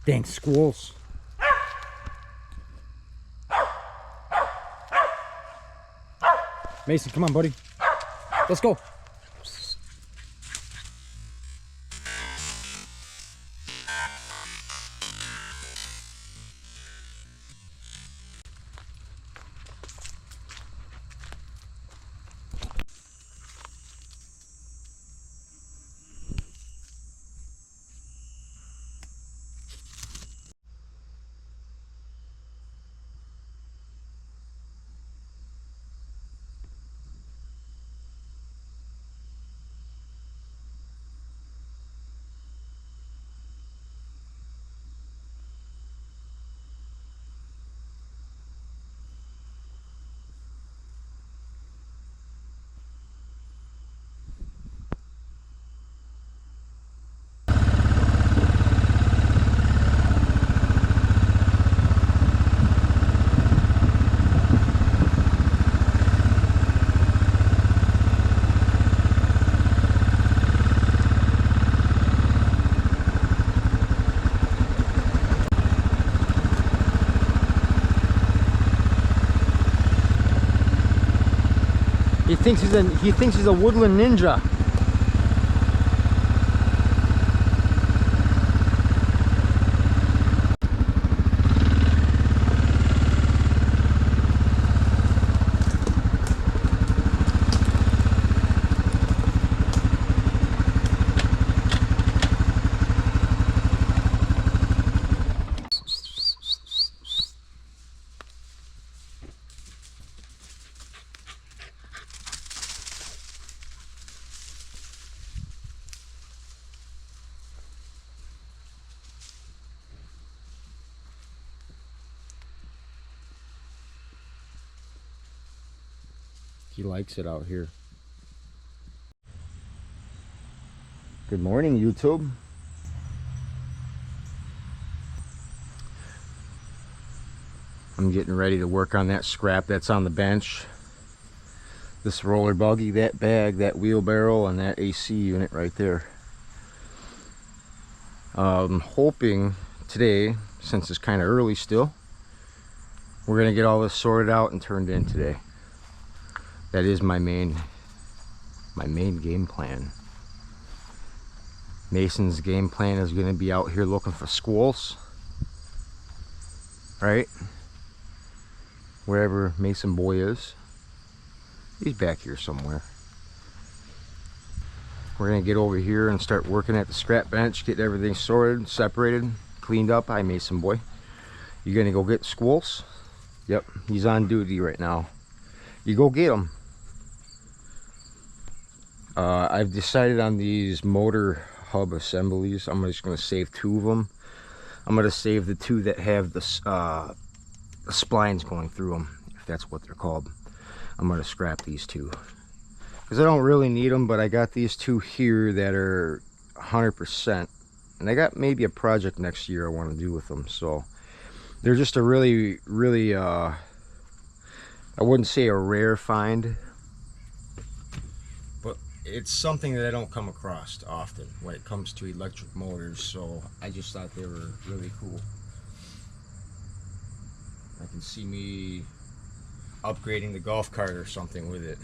Dang squirrels. Mason, come on, buddy. Let's go. He thinks he's a woodland ninja. He likes it out here. Good morning, YouTube. I'm getting ready to work on that scrap that's on the bench. This roller buggy, that bag, that wheelbarrow, and that AC unit right there. I'm hoping today, since it's kind of early still, we're gonna get all this sorted out and turned in today. That is my main game plan. Mason's game plan is going to be out here looking for squirrels, right? Wherever Mason boy is, he's back here somewhere. We're going to get over here and start working at the scrap bench, get everything sorted, separated, cleaned up. Hi, Mason boy. You going to go get squirrels? Yep, he's on duty right now. You go get them. I've decided on these motor hub assemblies. I'm just going to save 2 of them. I'm going to save the 2 that have the splines going through them, if that's what they're called. I'm going to scrap these 2 because I don't really need them, but I got these 2 here that are 100%, and I got maybe a project next year I want to do with them. So they're just a really I wouldn't say a rare find, but it's something that I don't come across often when it comes to electric motors, so I just thought they were really cool. I can see me upgrading the golf cart or something with it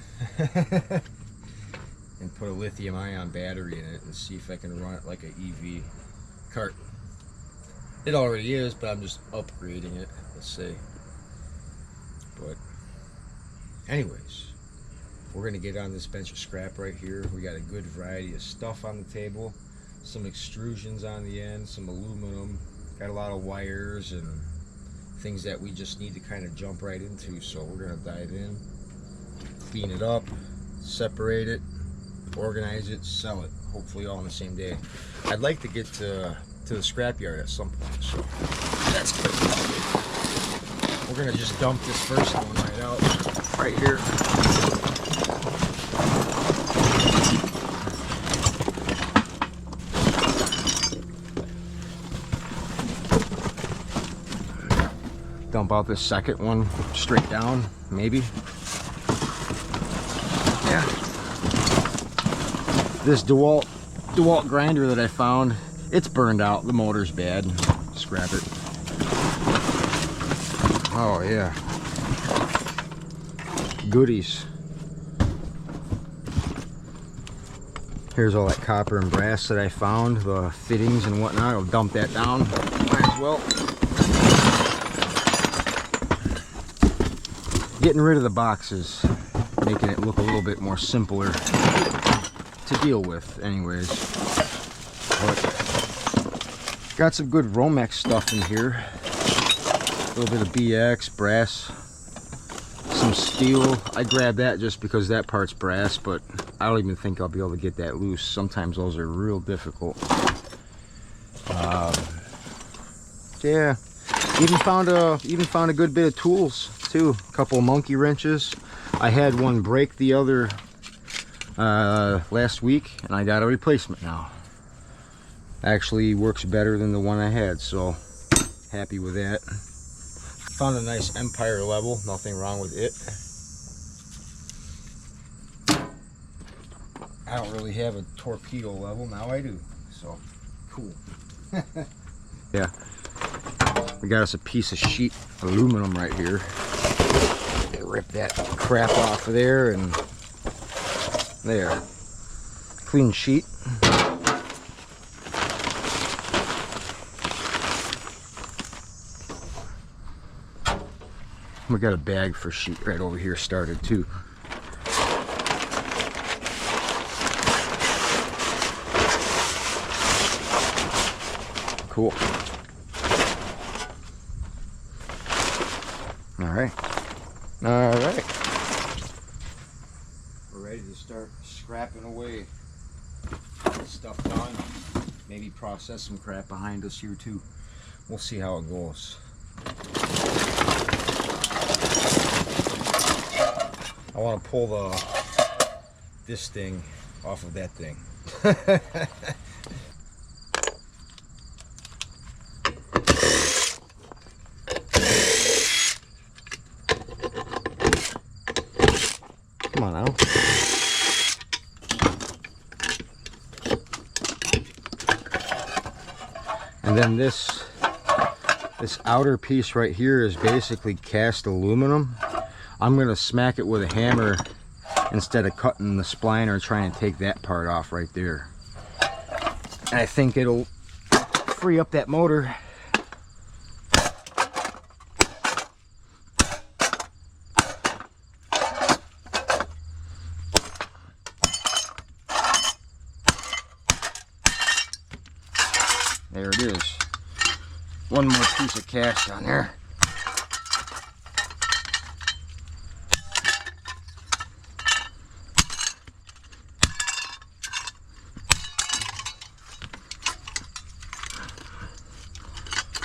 and put a lithium ion battery in it and see if I can run it like an EV cart. It already is, but I'm just upgrading it, let's say. But anyways, we're gonna get on this bench of scrap right here. We got a good variety of stuff on the table, some extrusions on the end, some aluminum, got a lot of wires and things that we just need to kind of jump right into. So we're gonna dive in, clean it up, separate it, organize it, sell it, hopefully all on the same day. I'd like to get to the scrapyard at some point, so that's good. We're gonna just dump this first one right out right here. Dump out this second one straight down, maybe. Yeah. This DeWalt grinder that I found, it's burned out. The motor's bad. grab it. Oh yeah. Goodies. Here's all that copper and brass that I found, the fittings and whatnot. I'll dump that down. Might as well. Getting rid of the boxes, making it look a little bit more simpler to deal with anyways. But got some good Romex stuff in here. A little bit of BX, brass, some steel. I grabbed that just because that part's brass, but I don't even think I'll be able to get that loose. Sometimes those are real difficult. Yeah, even found a good bit of tools too. A couple of monkey wrenches. I had one break the other last week, and I got a replacement now. Actually works better than the one I had, so happy with that. Found a nice Empire level, nothing wrong with it. I don't really have a torpedo level, now I do, so cool. Yeah, we got us a piece of sheet aluminum right here. Rip that crap off of there, and there, clean sheet. We got a bag for sheet right over here started too. Cool. Alright. Alright. We're ready to start scrapping away. Get stuff done. Maybe process some crap behind us here too. We'll see how it goes. I want to pull this thing off of that thing. Come on now. And then this outer piece right here is basically cast aluminum. I'm going to smack it with a hammer instead of cutting the spline or trying to take that part off right there. And I think it'll free up that motor. There it is. One more piece of cast on there.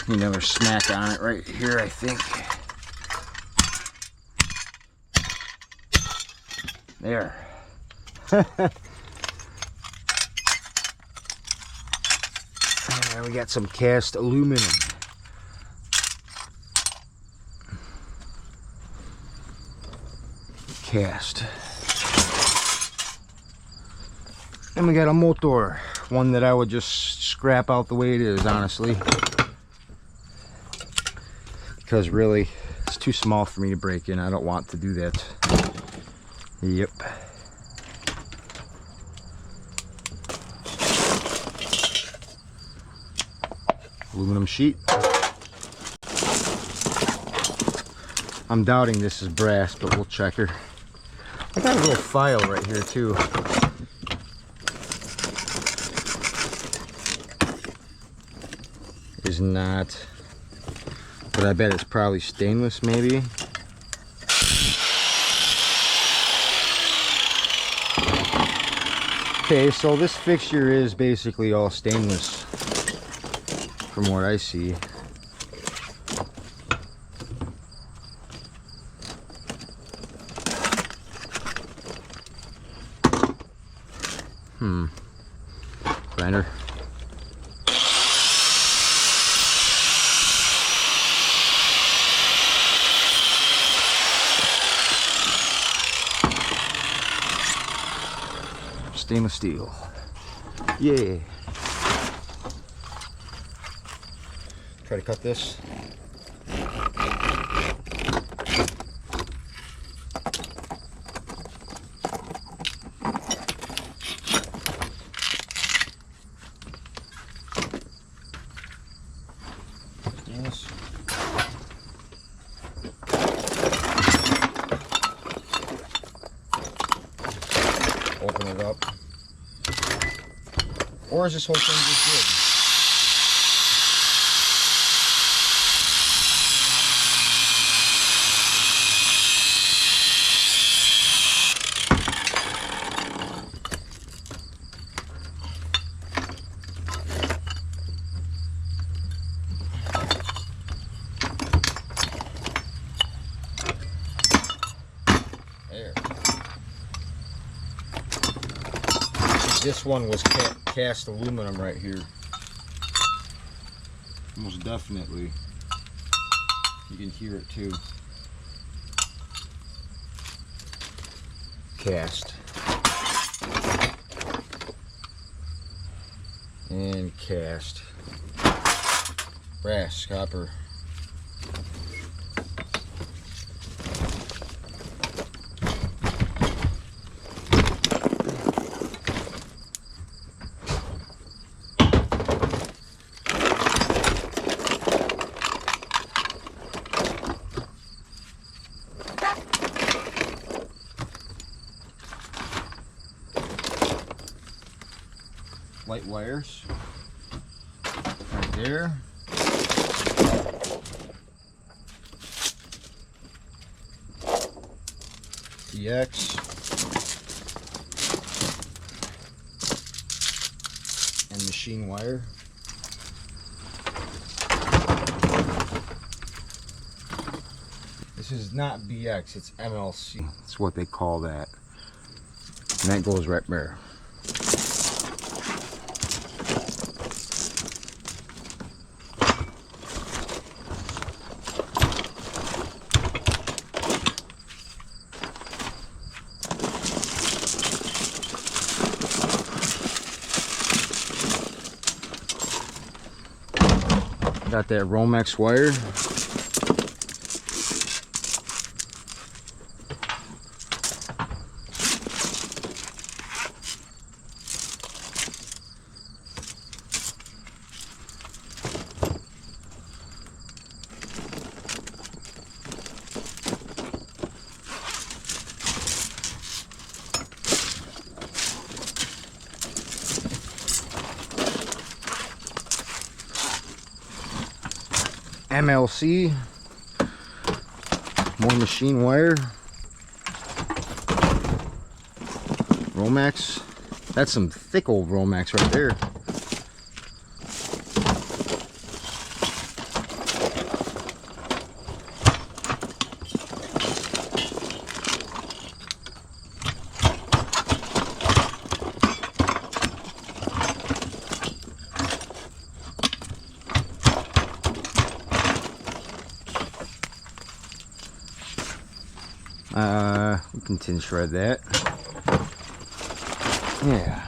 Another smack on it right here, I think. There. And we got some cast aluminum. Cast. And we got a motor. One that I would just scrap out the way it is, honestly. Because really, it's too small for me to break in. I don't want to do that. Yep. Aluminum sheet. I'm doubting this is brass, but we'll check her. I got a little file right here too. Is not. But I bet it's probably stainless, maybe. Okay, so this fixture is basically all stainless, from what I see. Grinder. Stainless steel. Yeah. Try to cut this. Yes. Open it up. Or is this whole thing just good? There. This one was cast aluminum right here. Most definitely. You can hear it too. Cast. And cast. Brass, copper. Light wires right there. DX and machine wire. This is not BX, it's MLC. That's what they call that. And that goes right there. Got that Romex wire. MLC, more machine wire, Romex. That's some thick old Romex right there. We can tin shred that. Yeah.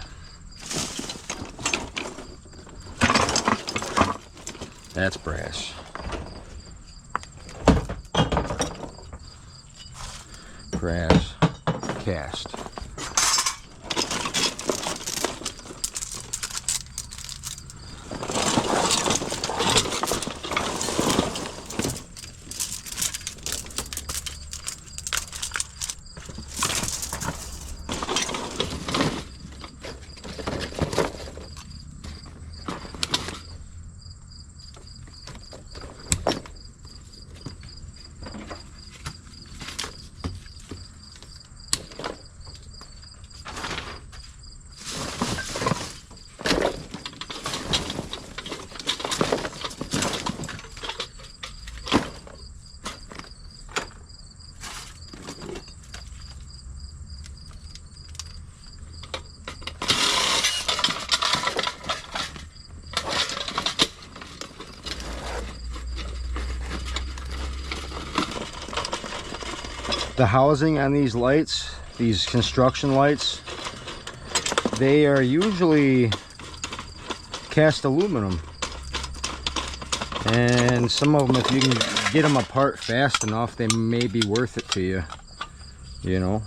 That's brass. Brass cast. The housing on these lights, these construction lights, they are usually cast aluminum. And some of them, if you can get them apart fast enough, they may be worth it to you. You know,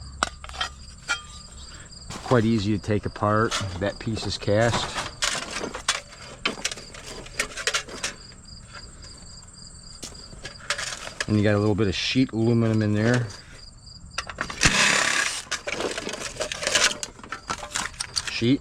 quite easy to take apart. That piece is cast. And you got a little bit of sheet aluminum in there. Sheet.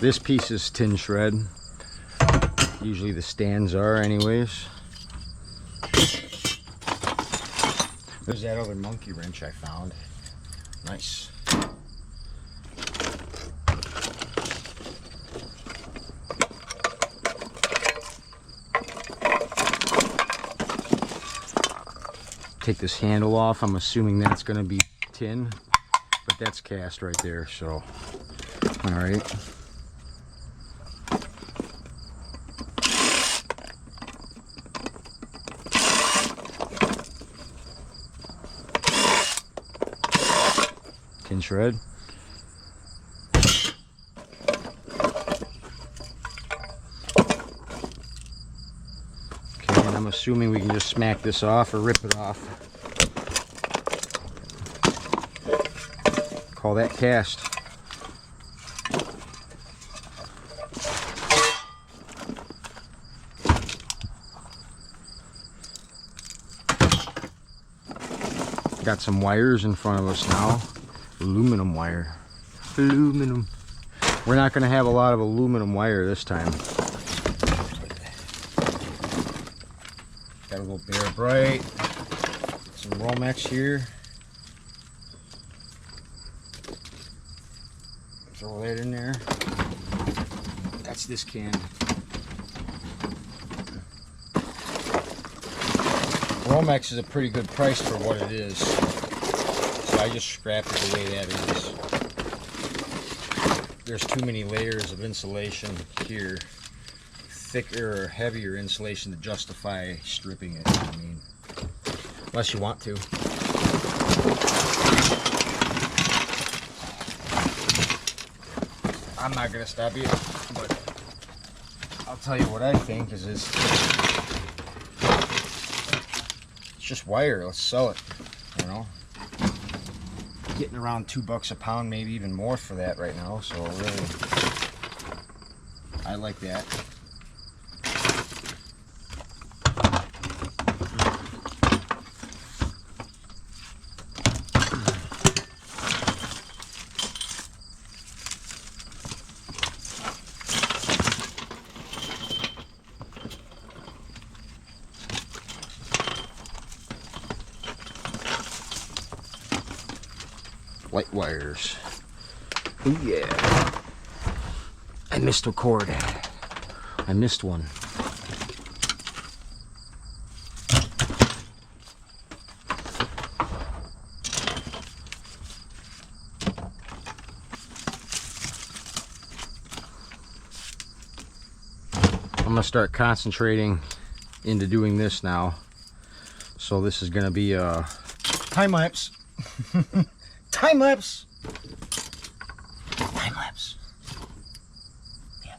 This piece is tin shred. Usually the stands are anyways. There's that other monkey wrench I found. Nice. Take this handle off. I'm assuming that's going to be tin, but that's cast right there, so all right. Tin shred. Okay, and I'm assuming we can just smack this off or rip it off. Call that cast. Got some wires in front of us now. Aluminum wire. Aluminum. We're not going to have a lot of aluminum wire this time. Got a little Bear Bright. Some Romex here. Throw that in there. That's this can. Romex is a pretty good price for what it is. So I just scrapped it the way that is. There's too many layers of insulation here. Thicker or heavier insulation to justify stripping it, I mean. Unless you want to. I'm not gonna stop you, but I'll tell you what I think is it's just wire. Let's sell it, you know. Getting around $2 a pound, maybe even more for that right now, so really I like that. Light wires. Oh yeah. I missed a cord. I missed one. I'm gonna start concentrating into doing this now. So this is gonna be a time lapse. Time lapse. Time lapse. Yeah.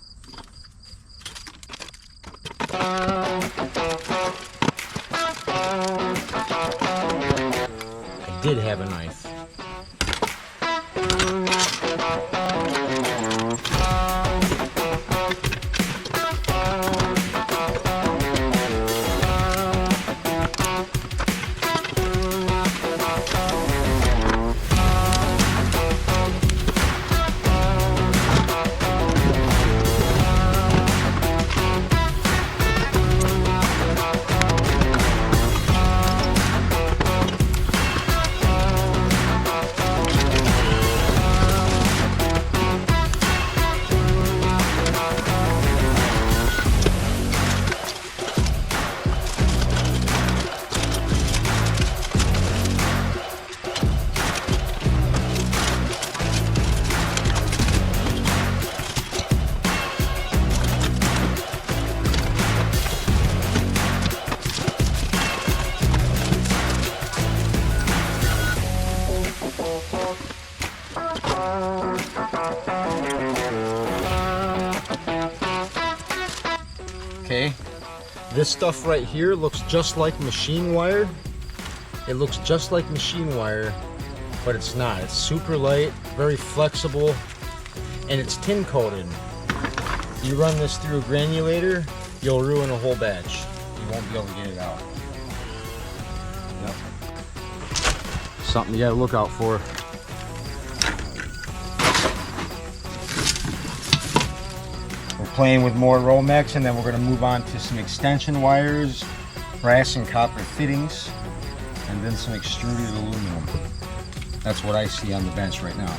I did have a knife. okay? This stuff right here looks just like machine wire. It looks just like machine wire, but it's not. It's super light, very flexible, and it's tin coated. You run this through a granulator, you'll ruin a whole batch. You won't be able to get it out. Yep. Something you gotta look out for. We're playing with more Romex, and then we're gonna move on to some extension wires, brass and copper fittings, and then some extruded aluminum. That's what I see on the bench right now.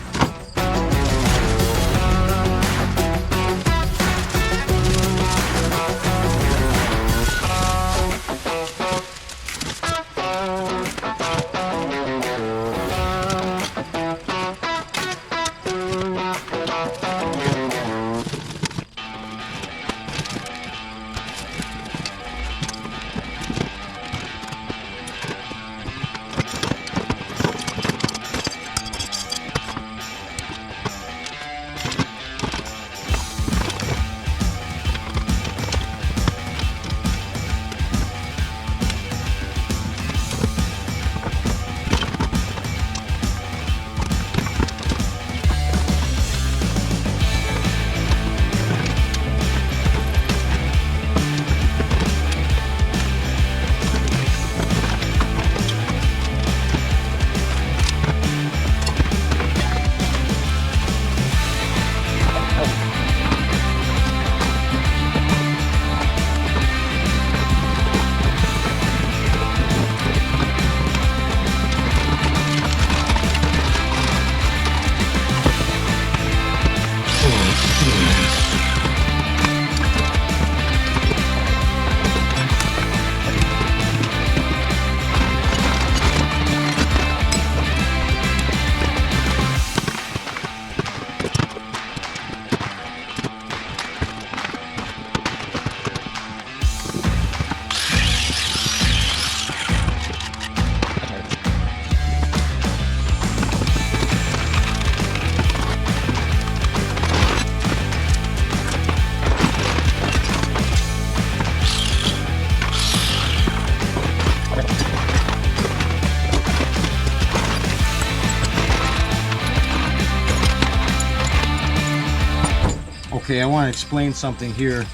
Okay, I want to explain something here.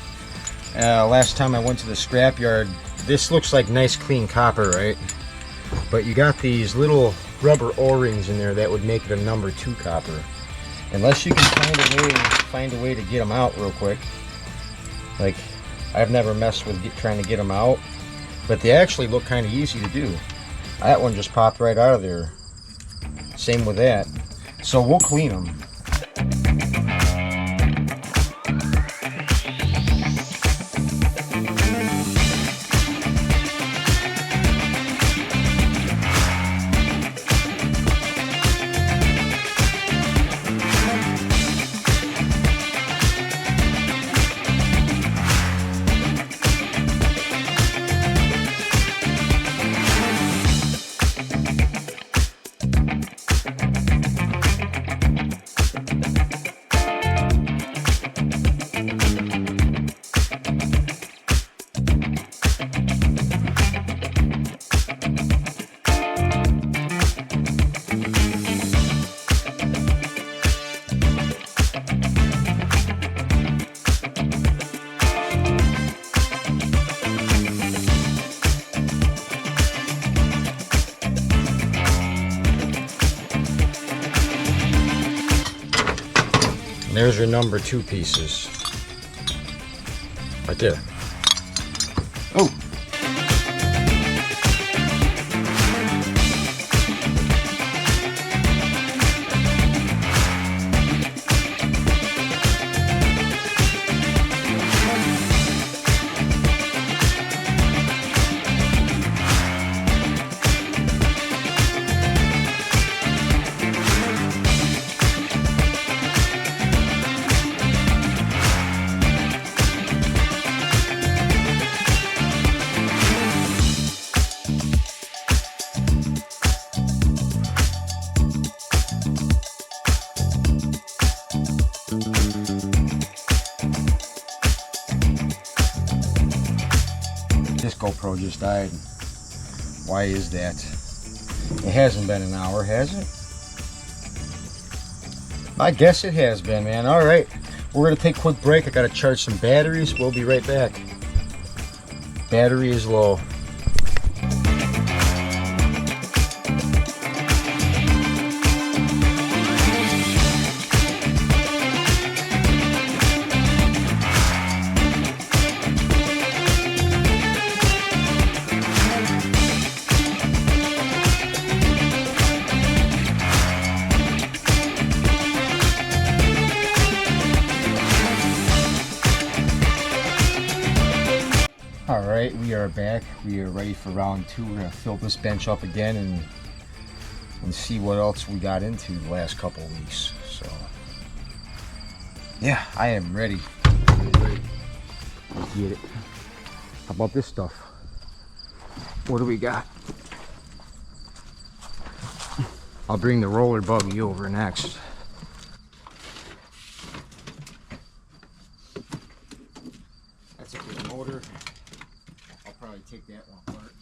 Last time I went to the scrapyard, this looks like nice clean copper, right? But you got these little rubber O-rings in there that would make it a number 2 copper. Unless you can find a way to get them out real quick. Like, I've never messed with trying to get them out, but they actually look kind of easy to do. That one just popped right out of there. Same with that. So we'll clean them. There's your number 2 pieces. Right there. Oh! GoPro just died. Why is that? It hasn't been an hour, has it? I guess it has been, man. All right, we're gonna take a quick break. I gotta charge some batteries. We'll be right back. Battery is low. Alright, we are back. We are ready for round 2. We're going to fill this bench up again and see what else we got into the last couple of weeks. So, yeah, I am ready. Let's get it. How about this stuff? What do we got? I'll bring the roller buggy over next. That's a good motor. I'll probably take that one apart.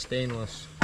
stainless.